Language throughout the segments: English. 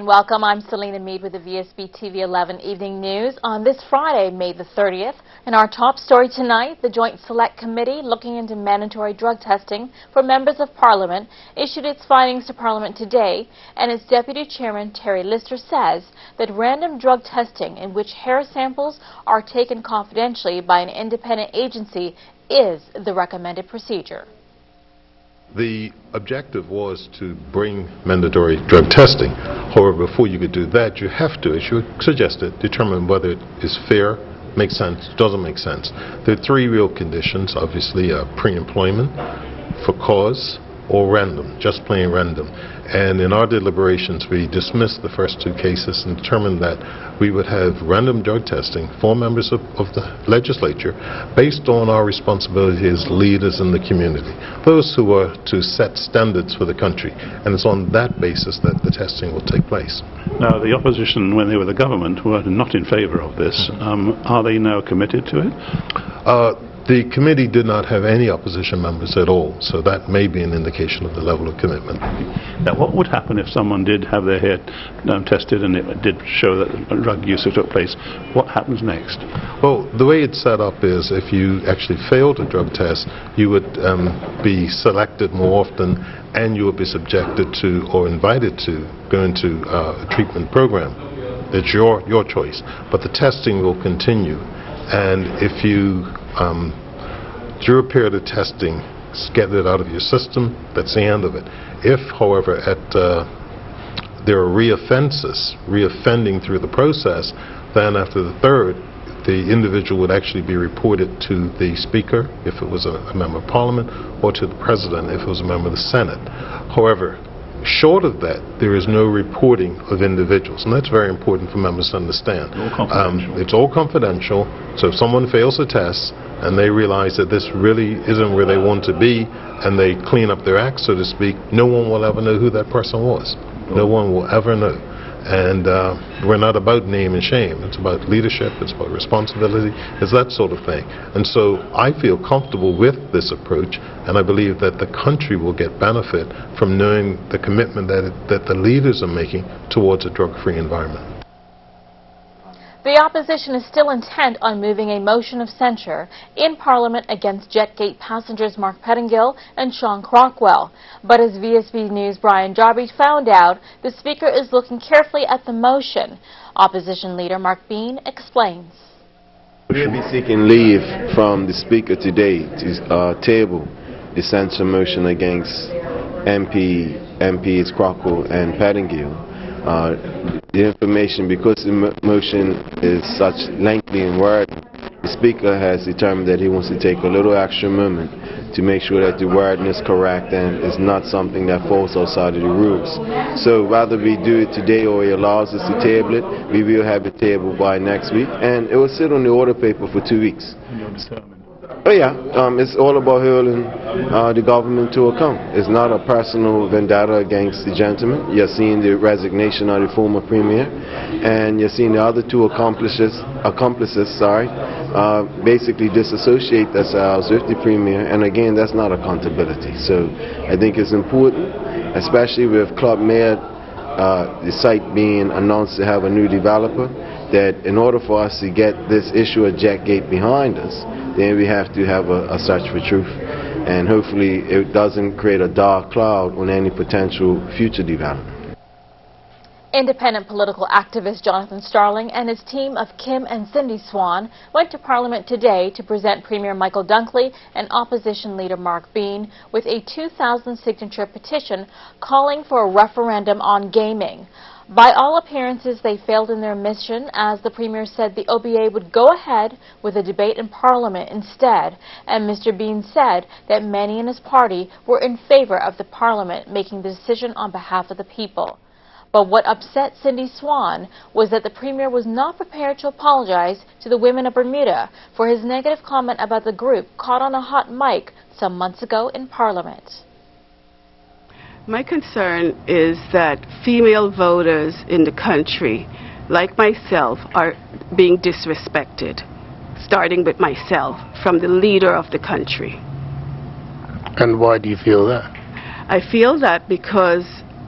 welcome. I'm Selena Mead with the Vsb Tv 11 Evening News on this Friday, May the 30th. In our top story tonight, the Joint Select Committee looking into mandatory drug testing for members of Parliament issued its findings to Parliament today, and its Deputy Chairman Terry Lister says that random drug testing in which hair samples are taken confidentially by an independent agency is the recommended procedure. The objective was to bring mandatory drug testing. However, before you could do that, you have to, as you suggested, determine whether it is fair, makes sense, doesn't make sense. There are three real conditions, obviously, pre-employment, for cause, or random, just plain random. And in our deliberations, we dismissed the first two cases and determined that we would have random drug testing for members of the legislature based on our responsibility as leaders in the community, those who are to set standards for the country. And it's on that basis that the testing will take place. Now, the opposition, when they were the government, were not in favor of this. Are they now committed to it? The committee did not have any opposition members at all, so that may be an indication of the level of commitment. Now, what would happen if someone did have their hair tested and it did show that drug use took place? What happens next? Well, the way it's set up is if you actually failed a drug test, you would be selected more often, and you would be subjected to or invited to go into a treatment program. It's your choice, but the testing will continue. And if you, through a period of testing, get it out of your system, that's the end of it. If, however, there are reoffending through the process, then after the third, the individual would actually be reported to the Speaker, if it was a member of Parliament, or to the President, if it was a member of the Senate. However, short of that, there is no reporting of individuals, and that's very important for members to understand. It's all confidential, so if someone fails a test and they realize that this really isn't where they want to be, and they clean up their act, so to speak, no one will ever know who that person was. No one will ever know. And we're not about name and shame. It's about leadership, it's about responsibility, it's that sort of thing. And so I feel comfortable with this approach, and I believe that the country will get benefit from knowing the commitment that the leaders are making towards a drug-free environment. The opposition is still intent on moving a motion of censure in Parliament against Jetgate passengers Mark Pettingill and Sean Crockwell. But as Vsb News' Brian Darby found out, the Speaker is looking carefully at the motion. Opposition Leader Mark Bean explains. We'll be seeking leave from the Speaker today to table the censure motion against MPs Crockwell and Pettingill. The information, because the motion is such lengthy in word, the Speaker has determined that he wants to take a little extra moment to make sure that the wording is correct and is not something that falls outside of the rules. So whether we do it today or he allows us to table it, we will have it tabled by next week, and it will sit on the order paper for 2 weeks. Oh yeah, it's all about holding the government to account. It's not a personal vendetta against the gentleman. You're seeing the resignation of the former premier, and you're seeing the other two accomplices, basically disassociate themselves with the premier, and again, that's not accountability. So I think it's important, especially with Club Med, the site being announced to have a new developer, that in order for us to get this issue of Jetgate behind us, then we have to have a search for truth, and hopefully it doesn't create a dark cloud on any potential future development. Independent political activist Jonathan Starling and his team of Kim and Cindy Swan went to Parliament today to present Premier Michael Dunkley and Opposition Leader Mark Bean with a 2,000-signature petition calling for a referendum on gaming. By all appearances, they failed in their mission, as the Premier said the OBA would go ahead with a debate in Parliament instead, and Mr. Bean said that many in his party were in favor of the Parliament making the decision on behalf of the people. But what upset Cindy Swan was that the Premier was not prepared to apologize to the women of Bermuda for his negative comment about the group caught on a hot mic some months ago in Parliament. My concern is that female voters in the country, like myself, are being disrespected, starting with myself, from the leader of the country. And why do you feel that? I feel that because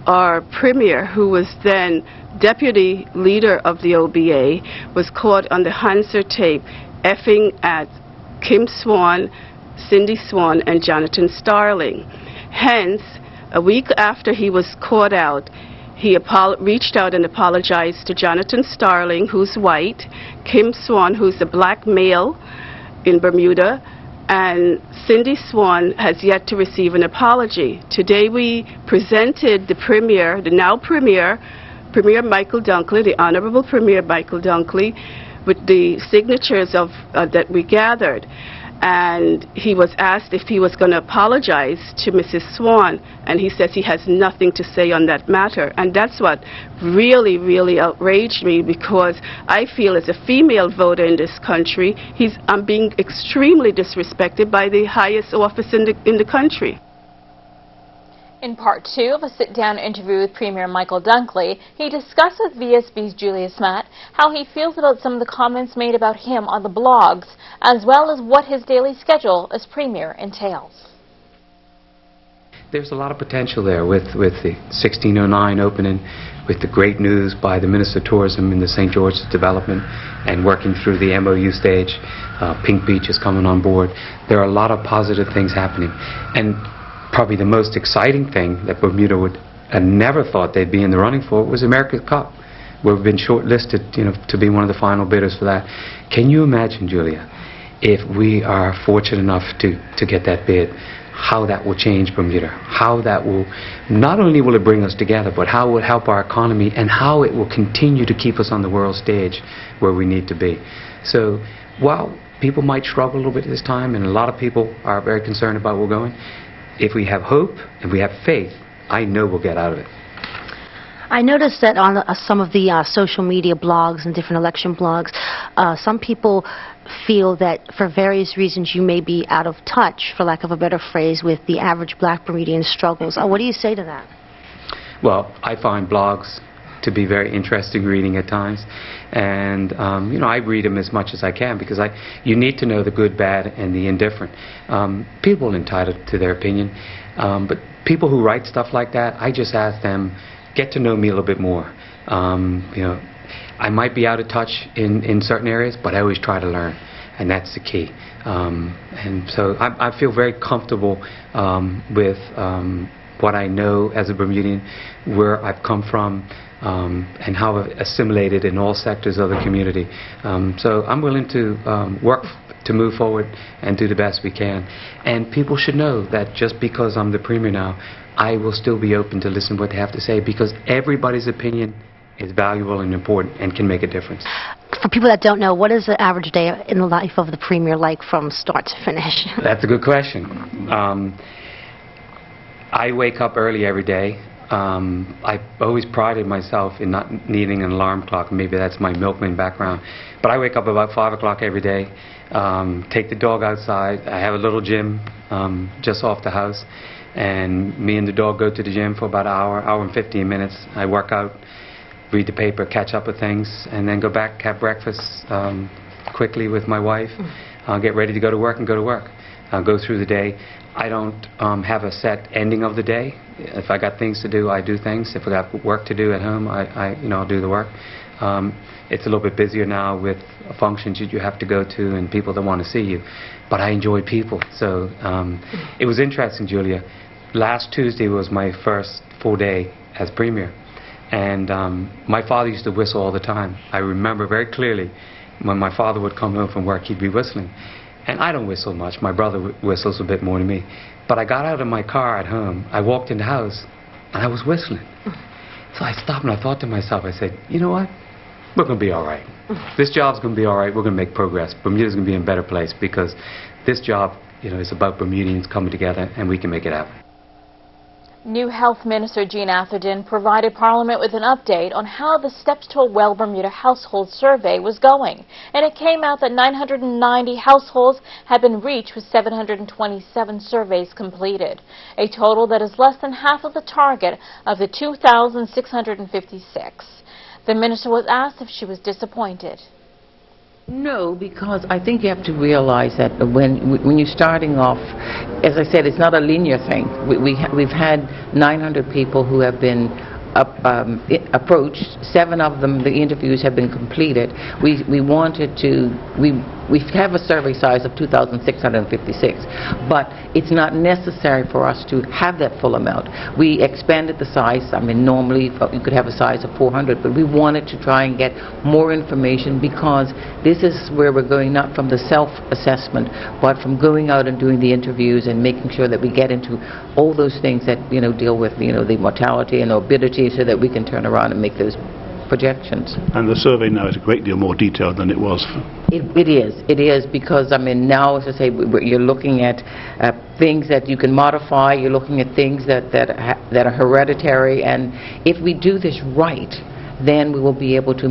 our premier, who was then deputy leader of the OBA, was caught on the Hanser tape effing at Kim Swan, Cindy Swan, and Jonathan Starling. Hence, a week after he was caught out, he reached out and apologized to Jonathan Starling, who's white, Kim Swan, who's a black male in Bermuda, and Cindy Swan has yet to receive an apology. Today we presented the Premier, the now Premier, Premier Michael Dunkley, the Honorable Premier Michael Dunkley, with the signatures of that we gathered. And he was asked if he was going to apologize to Mrs. Swan, and he says he has nothing to say on that matter. And that's what really, really outraged me, because I feel as a female voter in this country, I'm being extremely disrespected by the highest office in the country. In part 2 of a sit-down interview with Premier Michael Dunkley, he discussed with VSB's Julius Matt how he feels about some of the comments made about him on the blogs, as well as what his daily schedule as Premier entails. There's a lot of potential there with the 1609 opening, with the great news by the Minister of Tourism in the St. George's development and working through the MOU stage. Pink Beach is coming on board. There are a lot of positive things happening. And probably the most exciting thing that Bermuda would have never thought they'd be in the running for was America's Cup. We've been shortlisted, to be one of the final bidders for that. Can you imagine, Julia, if we are fortunate enough to get that bid, how that will change Bermuda, how that will, not only will it bring us together, but how it will help our economy, and how it will continue to keep us on the world stage where we need to be. So while people might struggle a little bit this time, and a lot of people are very concerned about where we're going, if we have hope and we have faith, I know we'll get out of it. I noticed that on some of the social media blogs and different election blogs, some people feel that for various reasons you may be out of touch, for lack of a better phrase, with the average black Bermudian struggles. What do you say to that? Well, I find blogs to be very interesting reading at times, and I read them as much as I can, because you need to know the good, bad, and the indifferent. People are entitled to their opinion, but people who write stuff like that, I just ask them, get to know me a little bit more. I might be out of touch in certain areas, but I always try to learn, and that's the key. And so I feel very comfortable with what I know as a Bermudian, where I've come from, and how I've assimilated in all sectors of the community. So I'm willing to work to move forward and do the best we can. And people should know that just because I'm the Premier now, I will still be open to listen to what they have to say, because everybody's opinion is valuable and important and can make a difference. For people that don't know, what is the average day in the life of the Premier like from start to finish? That's a good question. I wake up early every day. I always prided myself in not needing an alarm clock. Maybe that's my milkman background. But I wake up about 5 o'clock every day, take the dog outside. I have a little gym just off the house, and me and the dog go to the gym for about an hour and 15 minutes. I work out, read the paper, catch up with things, and then go back, have breakfast quickly with my wife, get ready to go to work and go to work. Go through the day. I don't have a set ending of the day. If I got things to do, I do things. If I got work to do at home, I'll do the work. It's a little bit busier now with functions that you have to go to and people that want to see you. But I enjoy people. So it was interesting, Julia. Last Tuesday was my first full day as Premier. And my father used to whistle all the time. I remember very clearly when my father would come home from work, he'd be whistling. And I don't whistle much. My brother whistles a bit more than me. But I got out of my car at home. I walked in the house, and I was whistling. So I stopped and I thought to myself, I said, you know what? We're going to be all right. This job's going to be all right. We're going to make progress. Bermuda's going to be in a better place, because this job, is about Bermudians coming together, and we can make it happen. New Health Minister Jean Atherton provided Parliament with an update on how the Steps to a Well Bermuda Household Survey was going. And it came out that 990 households had been reached with 727 surveys completed, a total that is less than half of the target of the 2,656. The minister was asked if she was disappointed. No, because I think you have to realize that when you're starting off, as I said, it's not a linear thing. We've had 900 people who have been approached. 7 of them, the interviews have been completed. We have a survey size of 2,656, but it's not necessary for us to have that full amount. We expanded the size. I mean, normally you could have a size of 400, but we wanted to try and get more information because this is where we're going, not from the self-assessment, but from going out and doing the interviews and making sure that we get into all those things that, deal with, the mortality and morbidity, so that we can turn around and make those projections. And the survey now is a great deal more detailed than it was. It is because, I mean, now, as I say, you're looking at things that you can modify. You're looking at things that are hereditary, and if we do this right, then we will be able to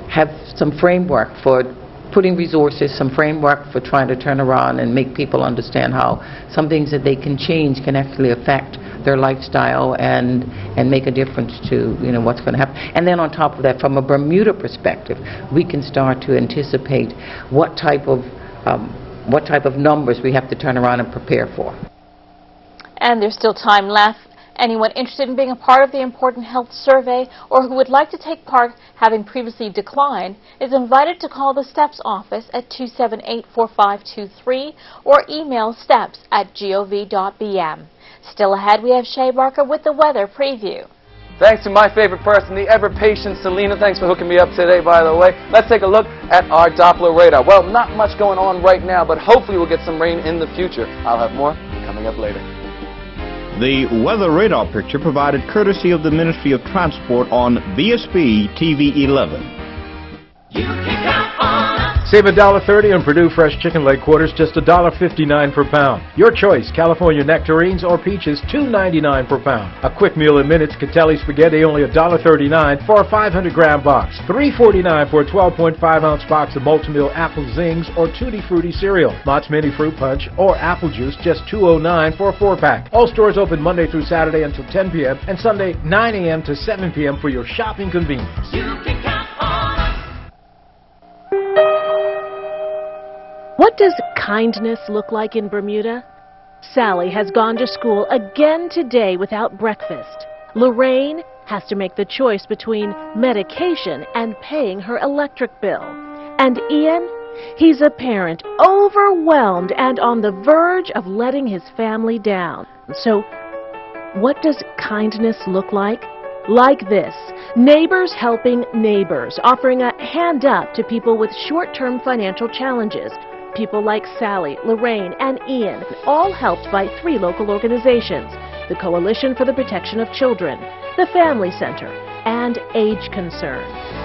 have some framework for putting resources, some framework for trying to turn around and make people understand how some things that they can change can actually affect their lifestyle and make a difference to what's going to happen. And then on top of that, from a Bermuda perspective, we can start to anticipate what type of numbers we have to turn around and prepare for. And there's still time left. Anyone interested in being a part of the important health survey or who would like to take part, having previously declined, is invited to call the STEPS office at 278-4523 or email steps@gov.bm. Still ahead, we have Shay Barker with the weather preview. Thanks to my favorite person, the ever-patient Selena. Thanks for hooking me up today, by the way. Let's take a look at our Doppler radar. Well, not much going on right now, but hopefully we'll get some rain in the future. I'll have more coming up later. The weather radar picture provided courtesy of the Ministry of Transport on Vsb TV 11. You can count on us. Save $1.30 on Purdue fresh chicken leg quarters, just $1.59 per pound. Your choice, California nectarines or peaches, $2.99 per pound. A quick meal in minutes, Catelli spaghetti, only $1.39 for a 500-gram box. $3.49 for a 12.5-ounce box of Multimeal Apple Zings or Tutti Frutti cereal. Mott's Mini Fruit Punch or Apple Juice, just $2.09 for a 4-pack. All stores open Monday through Saturday until 10 p.m. and Sunday 9 a.m. to 7 p.m. for your shopping convenience. You can count on us. What does kindness look like in Bermuda? Sally has gone to school again today without breakfast. Lorraine has to make the choice between medication and paying her electric bill. And Ian, he's a parent overwhelmed and on the verge of letting his family down. So, what does kindness look like? Like this, Neighbors Helping Neighbors, offering a hand up to people with short-term financial challenges. People like Sally, Lorraine, and Ian, all helped by 3 local organizations: the Coalition for the Protection of Children, the Family Center, and Age Concern.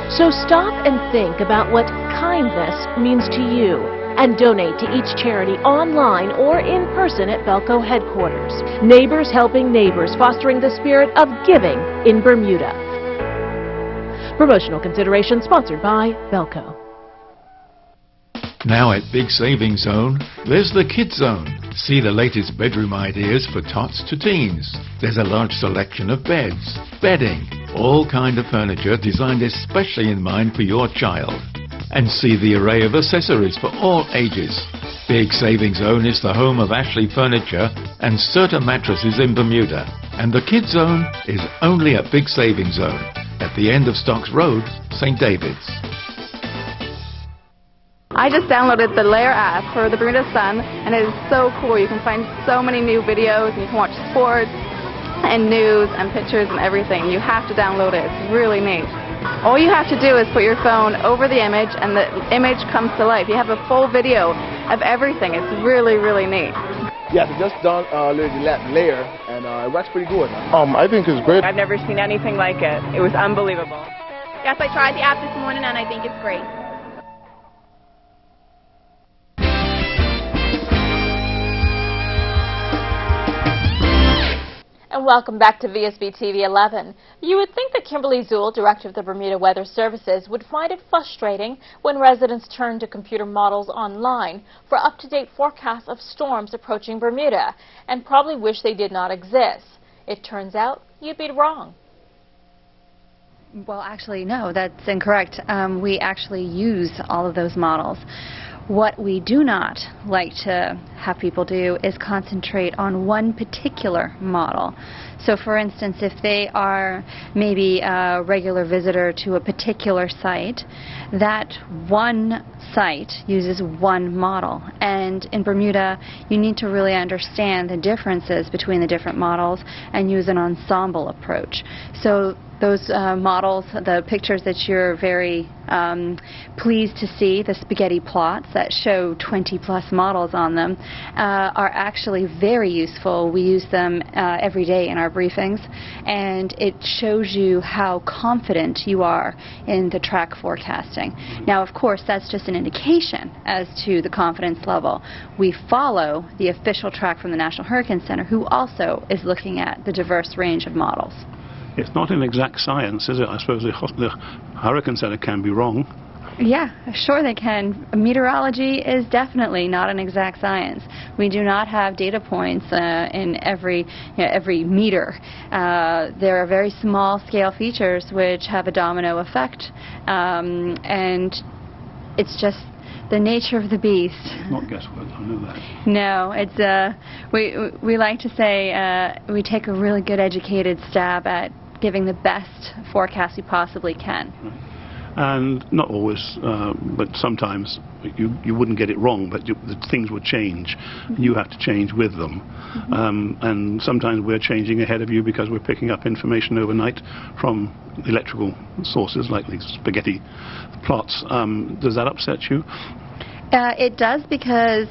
So stop and think about what kindness means to you, and donate to each charity online or in person at Belco headquarters. Neighbors Helping Neighbors, fostering the spirit of giving in Bermuda. Promotional consideration sponsored by Belco. Now at Big Savings Zone, there's the Kids Zone. See the latest bedroom ideas for tots to teens. There's a large selection of beds, bedding, all kind of furniture designed especially in mind for your child. And see the array of accessories for all ages. Big Savings Zone is the home of Ashley Furniture and Serta Mattresses in Bermuda. And the Kids Zone is only at Big Savings Zone, at the end of Stocks Road, St. David's. I just downloaded the Layer app for the Bermuda Sun, and it is so cool. You can find so many new videos, and you can watch sports and news and pictures and everything. You have to download it. It's really neat. All you have to do is put your phone over the image, and the image comes to life. You have a full video of everything. It's really, really neat. Yes, I just downloaded the Layer, and it works pretty good. I think it's great. I've never seen anything like it. It was unbelievable. Yes, I tried the app this morning, and I think it's great. And welcome back to Vsb TV 11. You would think that Kimberly Zuhl, director of the Bermuda Weather Services, would find it frustrating when residents turn to computer models online for up-to-date forecasts of storms approaching Bermuda, and probably wish they did not exist. It turns out you'd be wrong. Well, actually, no, that's incorrect. We actually use all of those models. What we do not like to have people do is concentrate on one particular model. So, for instance, if they are maybe a regular visitor to a particular site, that one site uses one model. And in Bermuda, you need to really understand the differences between the different models and use an ensemble approach. So those models, the pictures that you're very pleased to see, the spaghetti plots that show 20+ models on them, are actually very useful. We use them every day in our briefings, and it shows you how confident you are in the track forecasting. Now, of course, that's just an indication as to the confidence level. We follow the official track from the National Hurricane Center, who also is looking at the diverse range of models. It's not an exact science, is it? I suppose the Hurricane Center can be wrong. Yeah, sure they can. Meteorology is definitely not an exact science. We do not have data points in every meter. There are very small scale features which have a domino effect, and it's just the nature of the beast. It's not guesswork, I know that. No, it's we like to say we take a really good educated stab at giving the best forecast we possibly can. Right. And not always, but sometimes you wouldn't get it wrong, but the things would change. You have to change with them. And sometimes we're changing ahead of you because we're picking up information overnight from electrical sources like these spaghetti plots. Does that upset you? It does, because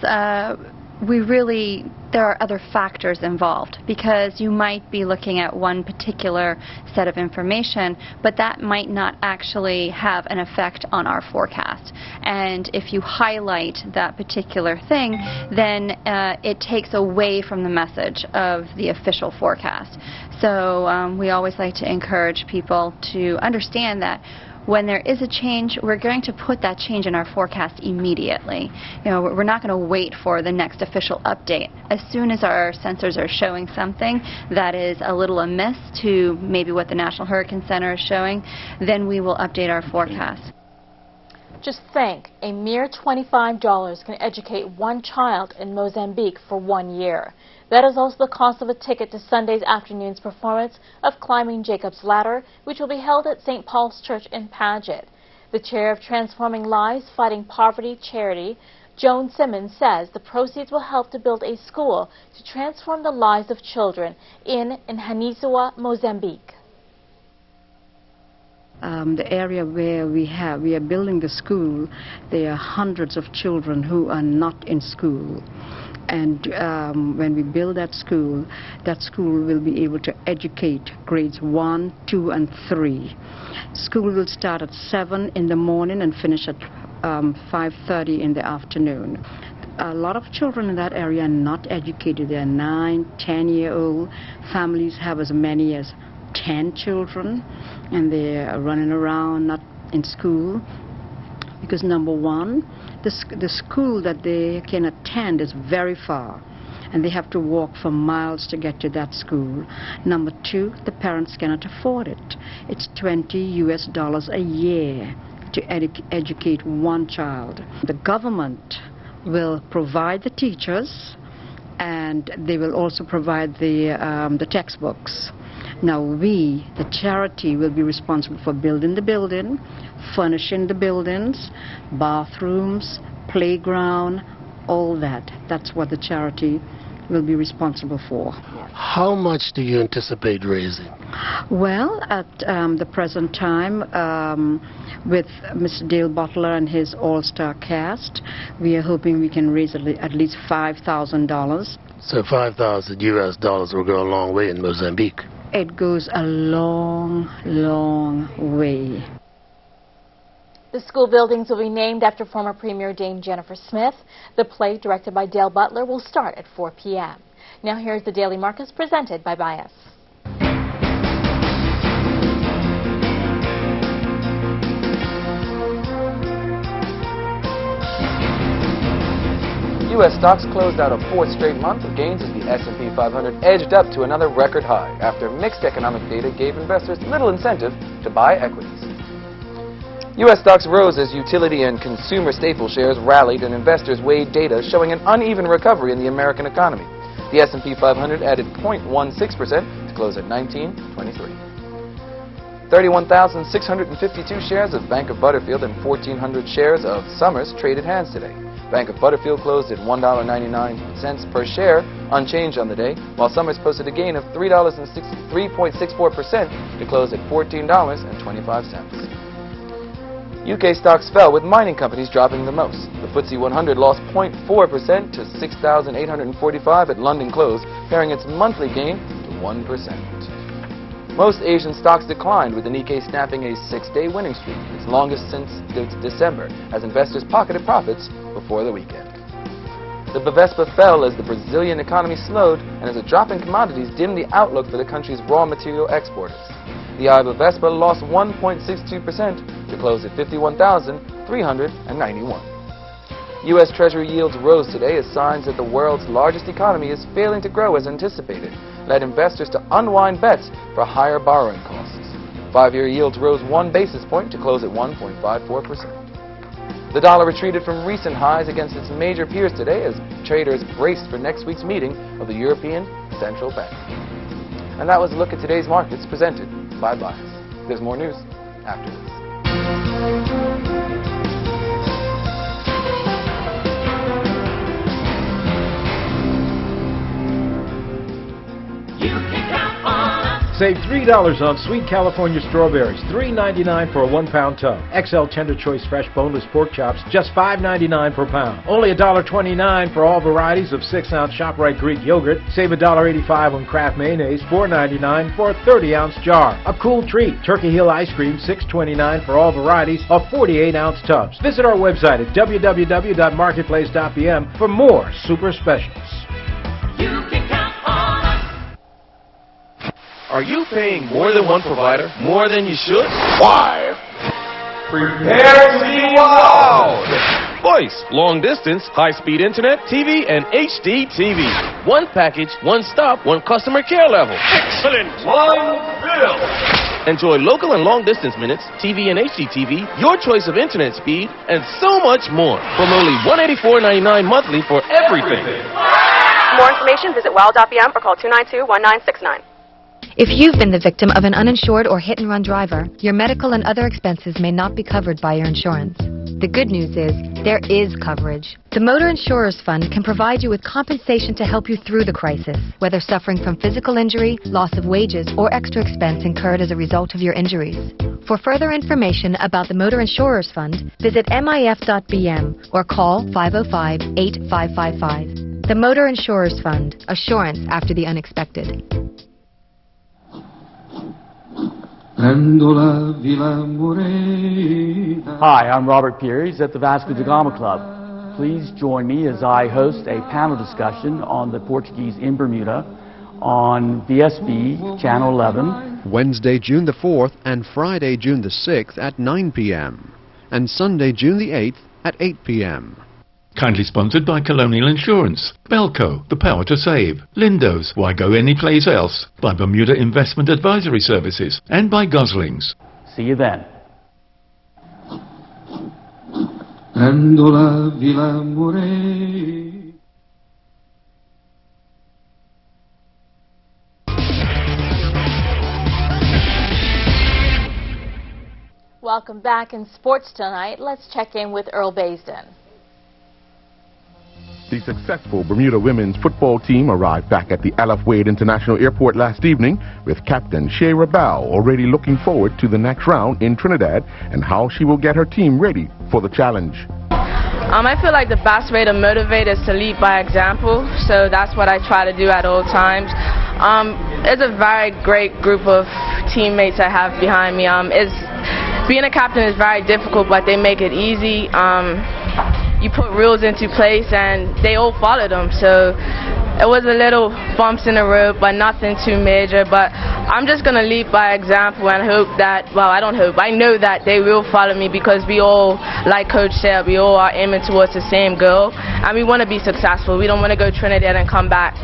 there are other factors involved, because you might be looking at one particular set of information, but that might not actually have an effect on our forecast. And if you highlight that particular thing, then it takes away from the message of the official forecast. So we always like to encourage people to understand that when there is a change, we're going to put that change in our forecast immediately. You know, we're not going to wait for the next official update. As soon as our sensors are showing something that is a little amiss to maybe what the National Hurricane Center is showing, then we will update our forecast. Just think, a mere $25 can educate one child in Mozambique for 1 year. That is also the cost of a ticket to Sunday's afternoon's performance of Climbing Jacob's Ladder, which will be held at St. Paul's Church in Paget. The chair of Transforming Lives Fighting Poverty charity, Joan Simmons, says the proceeds will help to build a school to transform the lives of children in Nhanizawa, Mozambique. The area where we are building the school, there are hundreds of children who are not in school. And when we build that school will be able to educate grades 1, 2, and 3. School will start at 7 in the morning and finish at 5:30 in the afternoon. A lot of children in that area are not educated. They're 9, 10-year-old. Families have as many as 10 children, and they're running around not in school. Because number one, the school that they can attend is very far, and they have to walk for miles to get to that school. Number two, the parents cannot afford it. It's $20 a year to educate one child. The government will provide the teachers, and they will also provide the textbooks. Now we, the charity, will be responsible for building the building, furnishing the buildings, bathrooms, playground, all that. That's what the charity will be responsible for. How much do you anticipate raising? Well, at the present time, with Mr. Dale Butler and his all-star cast, we are hoping we can raise at least $5,000. So $5,000 US will go a long way in Mozambique. It goes a long, long way. The school buildings will be named after former Premier Dame Jennifer Smith. The play, directed by Dale Butler, will start at 4 p.m. Now here's the Daily Marcus, presented by Bias. U.S. stocks closed out a fourth straight month of gains as the S&P 500 edged up to another record high after mixed economic data gave investors little incentive to buy equities. U.S. stocks rose as utility and consumer staple shares rallied and investors weighed data showing an uneven recovery in the American economy. The S&P 500 added 0.16% to close at 1923. 31,652 shares of Bank of Butterfield and 1,400 shares of Summers traded hands today. Bank of Butterfield closed at $1.99 per share, unchanged on the day, while Summers posted a gain of $3.64% to close at $14.25. UK stocks fell, with mining companies dropping the most. The FTSE 100 lost 0.4% to 6,845 at London close, paring its monthly gain to 1%. Most Asian stocks declined, with the Nikkei snapping a 6-day winning streak, its longest since December, as investors pocketed profits before the weekend. The Vsb fell as the Brazilian economy slowed and as a drop in commodities dimmed the outlook for the country's raw material exporters. The Vsb lost 1.62% to close at 51,391. U.S. Treasury yields rose today as signs that the world's largest economy is failing to grow as anticipated led investors to unwind bets for higher borrowing costs. 5-year yields rose 1 basis point to close at 1.54%. The dollar retreated from recent highs against its major peers today as traders braced for next week's meeting of the European Central Bank. And that was a look at today's markets presented by Bias. There's more news after this. Save $3 on sweet California strawberries, $3.99 for a 1-pound tub. XL Tender Choice Fresh Boneless Pork Chops, just $5.99 per pound. Only $1.29 for all varieties of 6-ounce ShopRite Greek yogurt. Save $1.85 on Kraft Mayonnaise, $4.99 for a 30-ounce jar. A cool treat, Turkey Hill Ice Cream, $6.29 for all varieties of 48-ounce tubs. Visit our website at www.marketplace.pm for more super specials. Are you paying more than one provider? More than you should? Why? Prepare to be wowed! Voice, long distance, high-speed internet, TV, and HD TV. One package, one stop, one customer care level. Excellent! One bill! Enjoy local and long-distance minutes, TV and HD TV, your choice of internet speed, and so much more. From only $184.99 monthly for everything. For more information, visit wow.pm or call 292-1969. If you've been the victim of an uninsured or hit-and-run driver, your medical and other expenses may not be covered by your insurance. The good news is, there is coverage. The Motor Insurers Fund can provide you with compensation to help you through the crisis, whether suffering from physical injury, loss of wages, or extra expense incurred as a result of your injuries. For further information about the Motor Insurers Fund, visit mif.bm or call 505-8555. The Motor Insurers Fund, assurance after the unexpected. Hi, I'm Robert Pearies at the Vasco da Gama Club. Please join me as I host a panel discussion on the Portuguese in Bermuda on Vsb Channel 11. Wednesday, June the 4th and Friday, June the 6th at 9 p.m. and Sunday, June the 8th at 8 p.m. Kindly sponsored by Colonial Insurance, Belco, the power to save, Lindo's, why go anyplace else, by Bermuda Investment Advisory Services, and by Goslings. See you then. Welcome back. In sports tonight, let's check in with Earl Baisden. The successful Bermuda women's football team arrived back at the Alaf Wade International Airport last evening, with Captain Shea Rabal already looking forward to the next round in Trinidad and how she will get her team ready for the challenge. I feel like the best way to motivate is to lead by example, so that's what I try to do at all times. It's a very great group of teammates I have behind me. Being a captain is very difficult, but they make it easy. You put rules into place and they all follow them, so it was a little bumps in the road, but nothing too major. But I'm just going to lead by example and hope that, well, I don't hope, I know that they will follow me, because we all, like Coach said, we all are aiming towards the same goal, and we want to be successful. We don't want to go Trinidad and come back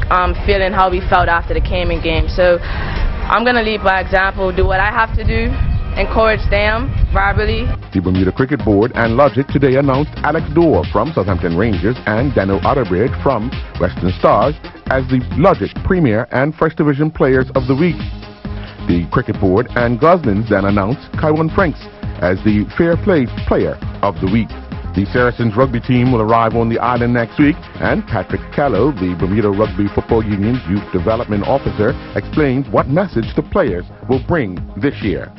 feeling how we felt after the Cayman game. So I'm going to lead by example, do what I have to do, encourage them verbally. The Bermuda Cricket Board and Logic today announced Alex Dorr from Southampton Rangers and Daniel Otterbridge from Western Stars as the Logic Premier and First Division Players of the Week. The Cricket Board and Goslins then announced Kywon Franks as the Fair Play Player of the Week. The Saracens rugby team will arrive on the island next week, and Patrick Callow, the Bermuda Rugby Football Union's Youth Development Officer, explains what message the players will bring this year.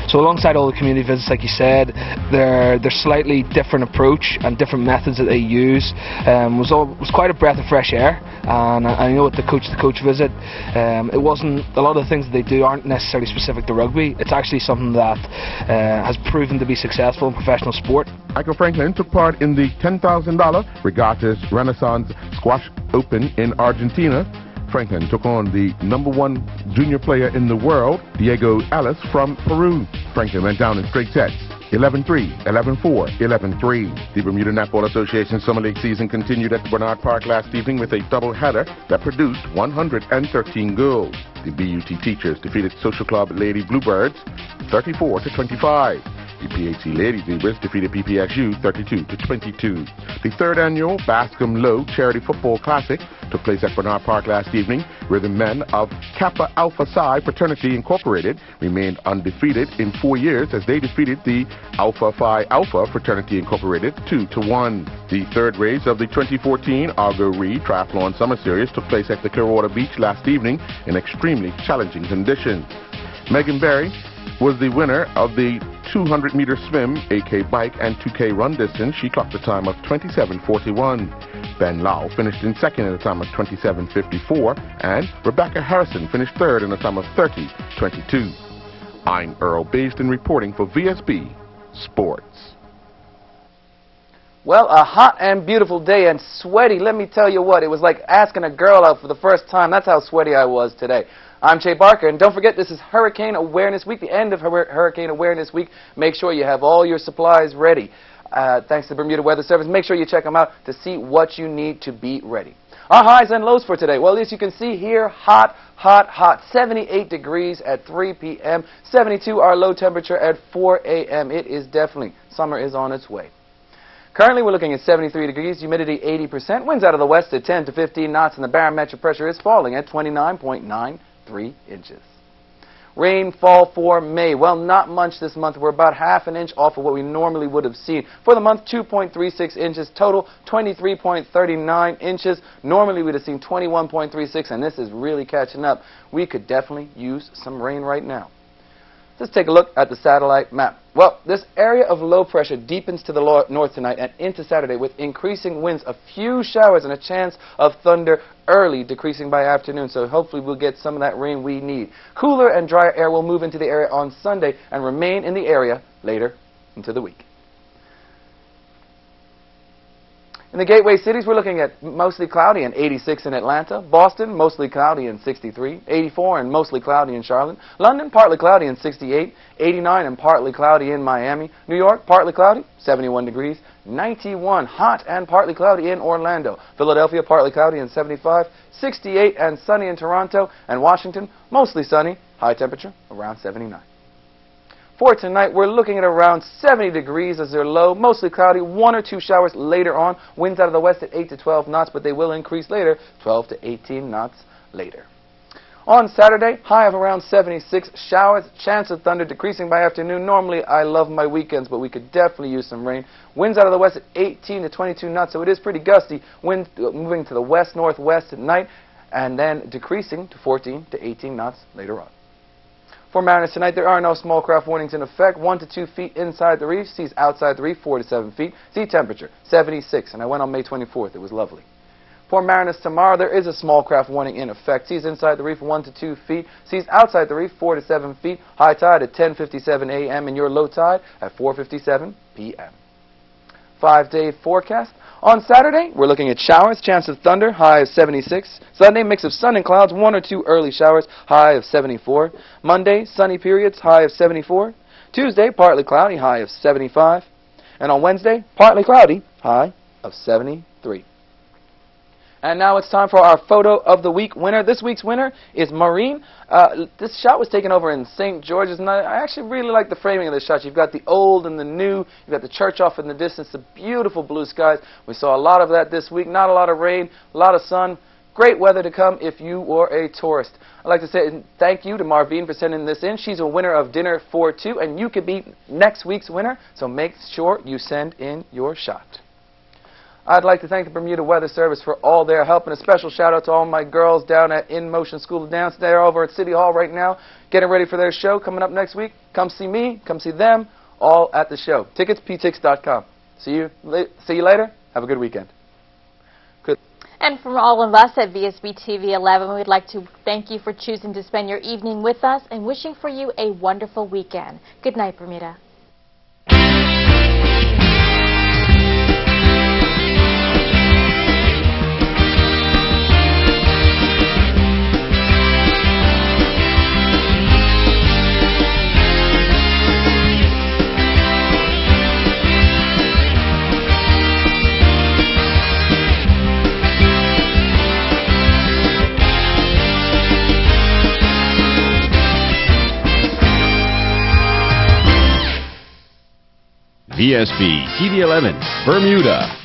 So alongside all the community visits, like you said, their slightly different approach and different methods that they use was quite a breath of fresh air. And I know at the coach visit, it wasn't, a lot of the things that they do aren't necessarily specific to rugby. It's actually something that has proven to be successful in professional sport. Michael Franklin took part in the $10,000 Regattas Renaissance Squash Open in Argentina. Franklin took on the #1 junior player in the world, Diego Ellis from Peru. Franklin went down in straight sets, 11-3, 11-4, 11-3. The Bermuda Netball Association Summer League season continued at Bernard Park last evening with a double-header that produced 113 goals. The BUT Teachers defeated Social Club Lady Bluebirds 34-25. The PHC Lady Zebras defeated PPSU 32-22. The third annual Bascom Low Charity Football Classic took place at Bernard Park last evening, where the men of Kappa Alpha Psi Fraternity Incorporated remained undefeated in 4 years as they defeated the Alpha Phi Alpha Fraternity Incorporated 2-1. The third race of the 2014 Argo Re Triathlon Summer Series took place at the Clearwater Beach last evening in extremely challenging conditions. Megan Berry was the winner of the 200-meter swim, 8K bike, and 2K run distance. She clocked a time of 27:41. Ben Lau finished in second at a time of 27:54, and Rebecca Harrison finished third in a time of 30:22. I'm Earl Basden reporting for VSB Sports. Well, a hot and beautiful day and sweaty. Let me tell you what, it was like asking a girl out for the first time. That's how sweaty I was today. I'm Jay Barker, and don't forget, this is Hurricane Awareness Week, the end of Hurricane Awareness Week. Make sure you have all your supplies ready. Thanks to Bermuda Weather Service. Make sure you check them out to see what you need to be ready. Our highs and lows for today. Well, as you can see here, hot, hot, hot. 78 degrees at 3 p.m., 72 our low temperature at 4 a.m. It is definitely, summer is on its way. Currently, we're looking at 73 degrees, humidity 80%, winds out of the west at 10 to 15 knots, and the barometric pressure is falling at 29.93 inches. Rainfall for May. Well, not much this month. We're about ½ an inch off of what we normally would have seen. For the month, 2.36 inches. Total, 23.39 inches. Normally, we'd have seen 21.36, and this is really catching up. We could definitely use some rain right now. Let's take a look at the satellite map. Well, this area of low pressure deepens to the north tonight and into Saturday with increasing winds, a few showers, and a chance of thunder early, decreasing by afternoon. So hopefully we'll get some of that rain we need. Cooler and drier air will move into the area on Sunday and remain in the area later into the week. In the gateway cities, we're looking at mostly cloudy and 86 in Atlanta. Boston, mostly cloudy and 63. 84 and mostly cloudy in Charlotte. London, partly cloudy and 68. 89 and partly cloudy in Miami. New York, partly cloudy, 71 degrees. 91, hot and partly cloudy in Orlando. Philadelphia, partly cloudy and 75. 68 and sunny in Toronto. And Washington, mostly sunny, high temperature around 79. For tonight, we're looking at around 70 degrees as their low, mostly cloudy, 1 or 2 showers later on. Winds out of the west at 8 to 12 knots, but they will increase later, 12 to 18 knots later. On Saturday, high of around 76, showers, chance of thunder decreasing by afternoon. Normally, I love my weekends, but we could definitely use some rain. Winds out of the west at 18 to 22 knots, so it is pretty gusty. Wind moving to the west-northwest at night, and then decreasing to 14 to 18 knots later on. For mariners tonight, there are no small craft warnings in effect. 1 to 2 feet inside the reef. Seas outside the reef, 4 to 7 feet. Sea temperature, 76. And I went on May 24th. It was lovely. For mariners tomorrow, there is a small craft warning in effect. Seas inside the reef, 1 to 2 feet. Seas outside the reef, 4 to 7 feet. High tide at 10:57 a.m. and your low tide at 4:57 p.m. 5-day forecast. On Saturday, we're looking at showers, chance of thunder, high of 76. Sunday, mix of sun and clouds, 1 or 2 early showers, high of 74. Monday, sunny periods, high of 74. Tuesday, partly cloudy, high of 75. And on Wednesday, partly cloudy, high of 73. And now it's time for our photo of the week winner. This week's winner is Maureen. This shot was taken over in St. George's, and I actually really like the framing of this shot. You've got the old and the new. You've got the church off in the distance, the beautiful blue skies. We saw a lot of that this week. Not a lot of rain, a lot of sun. Great weather to come if you were a tourist. I'd like to say thank you to Marvine for sending this in. She's a winner of dinner for 2, and you could be next week's winner, so make sure you send in your shot. I'd like to thank the Bermuda Weather Service for all their help, and a special shout out to all my girls down at In Motion School of Dance. They're over at City Hall right now getting ready for their show coming up next week. Come see me, come see them, all at the show. Tickets, ptix.com. See you later. Have a good weekend. Good. And from all of us at Vsb TV 11, we'd like to thank you for choosing to spend your evening with us and wishing for you a wonderful weekend. Good night, Bermuda. Vsb TV 11, Bermuda.